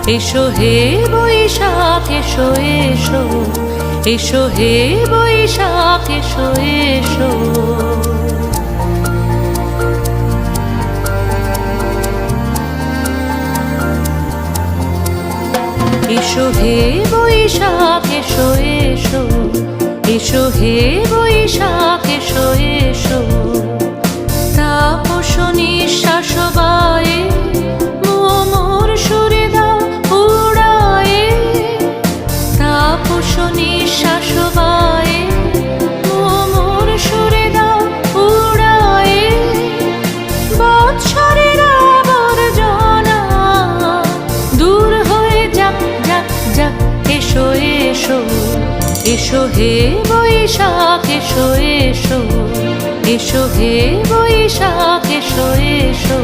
এসো হে বৈশাখ এসো এসো, এসো হে বৈশাখ এসো এসো। এসো হে বৈশাখ এসো এসো, এসো হে বৈশাখ এসো এসো। তাপস নিঃশ্বাস বায়ে মোর সুরে দাও উড়ায়ে, তাপস নিঃশ্বাস বায়ে মোর সুরে দাও উড়ায়ে। বৎসরের আবর্জনা দূর হয়ে যাক যাক যাক। এসো এসো, এসো হে বৈশাখ এসো এসো, এসো হে বৈশাখ এসো এসো।